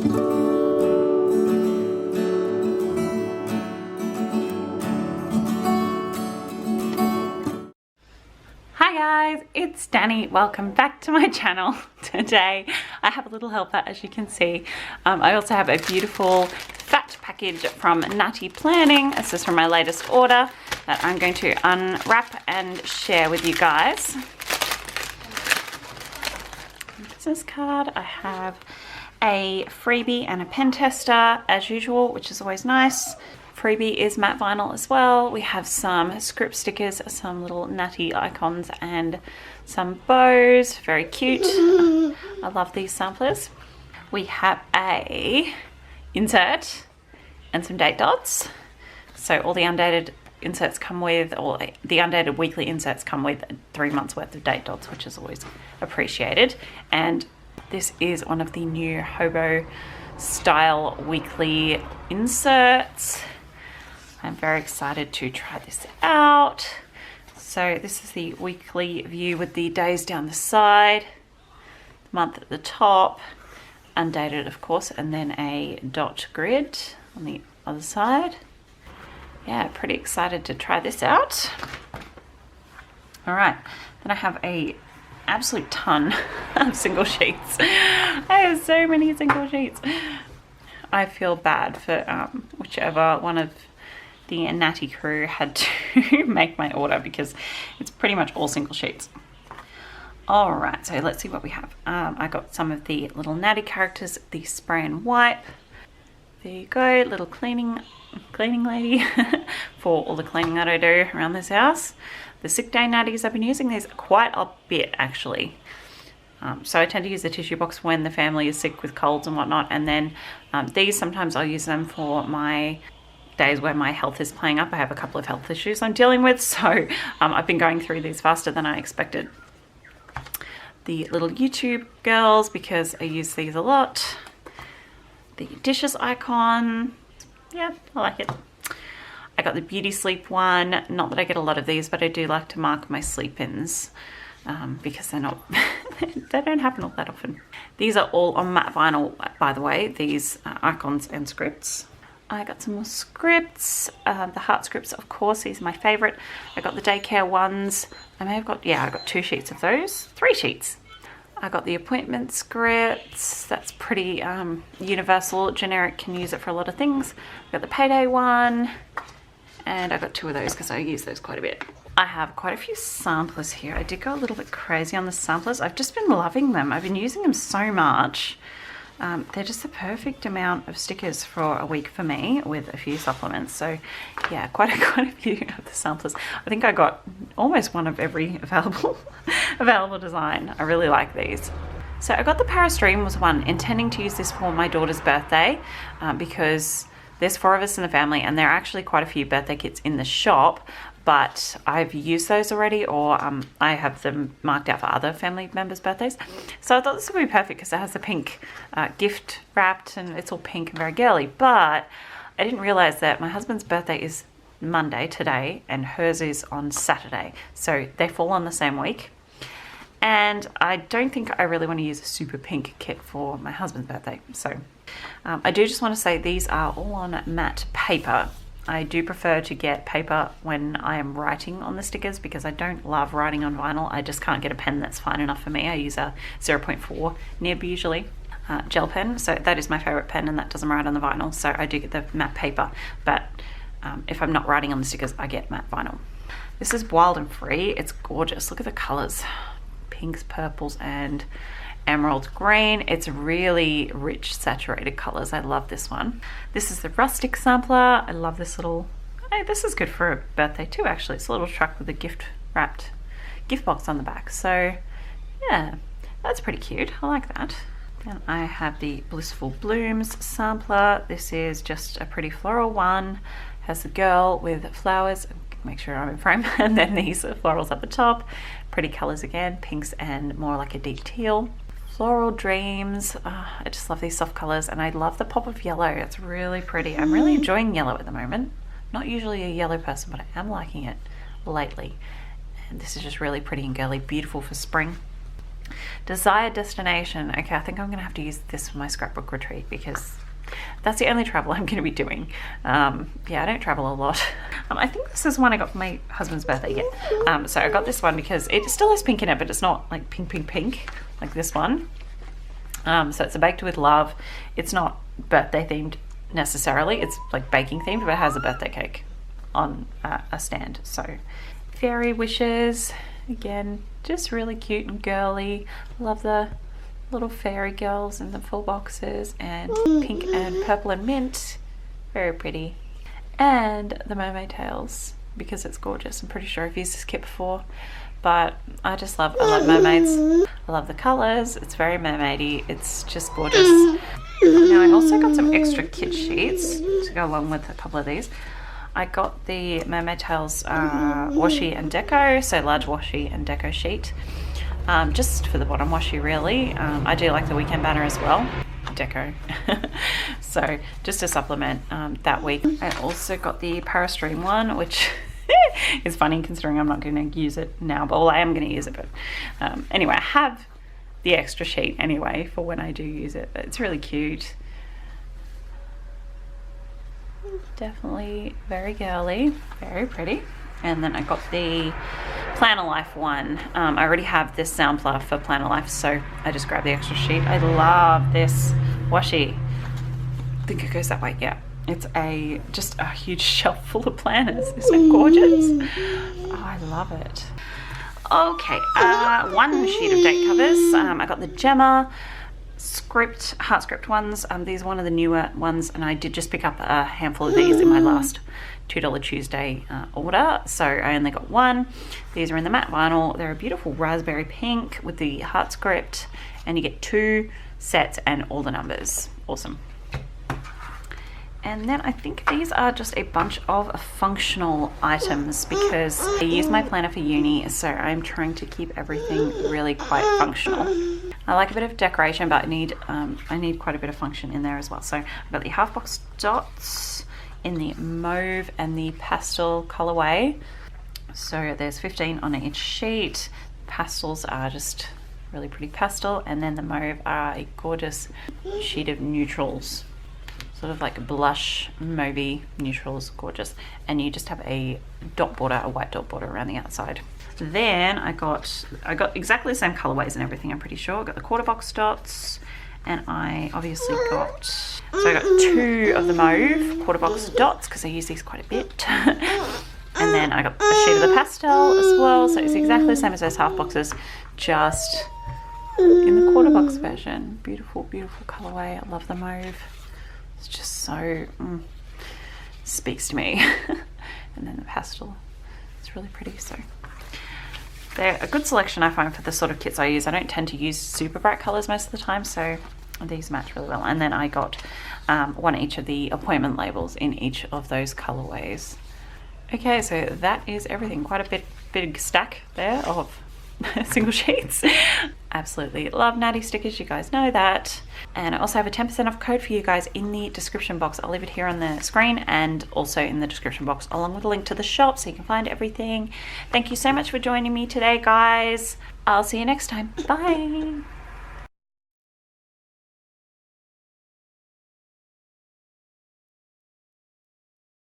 Hi guys, it's Danny. Welcome back to my channel. Today I have a little helper, as you can see. I also have a beautiful fat package from Nati Planning. This is from my latest order that I'm going to unwrap and share with you guys. Business card. I have a freebie and a pen tester as usual, which is always nice. Freebie is matte vinyl as well. We have some script stickers, some little Nati icons and some bows. Very cute. I love these samplers. We have a insert and some date dots. So all the undated inserts come with, or the undated weekly inserts come with 3 months worth of date dots, which is always appreciated. And this is one of the new hobo style weekly inserts. I'm very excited to try this out. So this is the weekly view with the days down the side, the month at the top, undated of course, and then a dot grid on the other side. Yeah, pretty excited to try this out. All right, then I have a absolute ton of single sheets. I have so many single sheets. I feel bad for whichever one of the Nati crew had to make my order, because it's pretty much all single sheets. All right, so let's see what we have. I got some of the little Nati characters, the spray and wipe. There you go, little cleaning lady for all the cleaning that I do around this house. The sick day Natties, I've been using these quite a bit actually. So I tend to use the tissue box when the family is sick with colds and whatnot, and then these sometimes I'll use them for my days where my health is playing up. I have a couple of health issues I'm dealing with, so I've been going through these faster than I expected. The little YouTube girls, because I use these a lot. The dishes icon, yeah, I like it. I got the beauty sleep one. Not that I get a lot of these, but I do like to mark my sleep-ins because they're not they don't happen all that often. These are all on matte vinyl, by the way, these icons and scripts. I got some more scripts, the heart scripts, of course, these are my favorite. I got the daycare ones. I may have got, yeah, I got 2 sheets of those, 3 sheets. I got the appointment scripts. That's pretty universal, generic, can use it for a lot of things. I got the payday one, and I got 2 of those because I use those quite a bit. I have quite a few samplers here. I did go a little bit crazy on the samplers. I've just been loving them. I've been using them so much. They're just the perfect amount of stickers for a week for me with a few supplements. So yeah, quite a few of the samplers. I think I got almost one of every available design. I really like these. So I got the Paris Dream was one, intending to use this for my daughter's birthday because there's 4 of us in the family and there are actually quite a few birthday kits in the shop, but I've used those already, or I have them marked out for other family members' birthdays. So I thought this would be perfect because it has the pink gift wrapped and it's all pink and very girly, but I didn't realize that my husband's birthday is Monday today and hers is on Saturday. So they fall on the same week. And I don't think I really want to use a super pink kit for my husband's birthday. So I do just want to say these are all on matte paper. I do prefer to get paper when I am writing on the stickers because I don't love writing on vinyl. I just can't get a pen that's fine enough for me. I use a 0.4 nib usually, gel pen. So that is my favorite pen and that doesn't write on the vinyl. So I do get the matte paper, but if I'm not writing on the stickers, I get matte vinyl. This is Wild and Free. It's gorgeous. Look at the colors. Pinks, purples, and emerald green. It's really rich saturated colors. I love this one. This is the rustic sampler. I love this little, hey, this is good for a birthday too actually. It's a little truck with a gift wrapped gift box on the back. So yeah, that's pretty cute. I like that. Then I have the Blissful Blooms sampler. This is just a pretty floral one. Has the girl with flowers. Make sure I'm in frame. And then these florals at the top. Pretty colors again, pinks and more like a deep teal. Floral Dreams. I just love these soft colors and I love the pop of yellow. It's really pretty. I'm really enjoying yellow at the moment. Not usually a yellow person, but I am liking it lately. And this is just really pretty and girly, beautiful for spring. Desired destination. Okay, I think I'm gonna have to use this for my scrapbook retreat because that's the only travel I'm gonna be doing. Yeah, I don't travel a lot. I think this is one I got for my husband's birthday. Yeah. So I got this one because it still has pink in it, but it's not like pink, pink, pink like this one. So it's a baked with love. It's not birthday themed necessarily. It's like baking themed, but it has a birthday cake on a stand. So fairy wishes. Again, just really cute and girly. Love the little fairy girls in the full boxes, and pink and purple and mint. Very pretty. And the mermaid tails, because it's gorgeous. I'm pretty sure I've used this kit before, but I love mermaids. I love the colors. It's very mermaidy. It's just gorgeous. Now I also got some extra kit sheets to go along with a couple of these. I got the Mermaid Tails washi and deco, so large washi and deco sheet, just for the bottom washi really. I do like the weekend banner as well, deco. So just to supplement that week. I also got the Parastream one, which is funny considering I'm not going to use it now, but well, I am going to use it. But anyway, I have the extra sheet anyway for when I do use it. But it's really cute. Definitely very girly, very pretty. And then I got the Planner Life one. I already have this sampler for Planner Life, so I just grabbed the extra sheet. I love this washi. I think it goes that way. Yeah, it's just a huge shelf full of planners. Isn't it gorgeous? Oh, I love it. Okay, one sheet of date covers. I got the Gemma heart script ones. These are one of the newer ones, and I did just pick up a handful of these in my last $2 Tuesday order, so I only got one. These are in the matte vinyl. They're a beautiful raspberry pink with the heart script, and you get 2 sets and all the numbers. Awesome. And then I think these are just a bunch of functional items because I use my planner for uni, so I'm trying to keep everything really quite functional. I like a bit of decoration, but I need quite a bit of function in there as well. So I've got the half box dots in the mauve and the pastel colorway. So there's 15 on each sheet. Pastels are just really pretty pastel, and then the mauve are a gorgeous sheet of neutrals. Sort of like blush mauvey neutrals, gorgeous. And you just have a dot border, a white dot border around the outside. Then I got exactly the same colorways and everything, I'm pretty sure. I got the quarter box dots, and I obviously got 2 of the mauve quarter box dots because I use these quite a bit. And then I got a sheet of the pastel as well, so it's exactly the same as those half boxes, just in the quarter box version. Beautiful, beautiful colorway. I love the mauve. It's just so speaks to me. And then the pastel, it's really pretty. So they're a good selection, I find, for the sort of kits I use. I don't tend to use super bright colors most of the time, so these match really well. And then I got one each of the appointment labels in each of those colorways. Okay, so that is everything. Quite a big stack there of single sheets. Absolutely love Nati stickers, you guys know that. And I also have a 10% off code for you guys in the description box. I'll leave it here on the screen and also in the description box, along with a link to the shop so you can find everything. Thank you so much for joining me today, guys. I'll see you next time. Bye.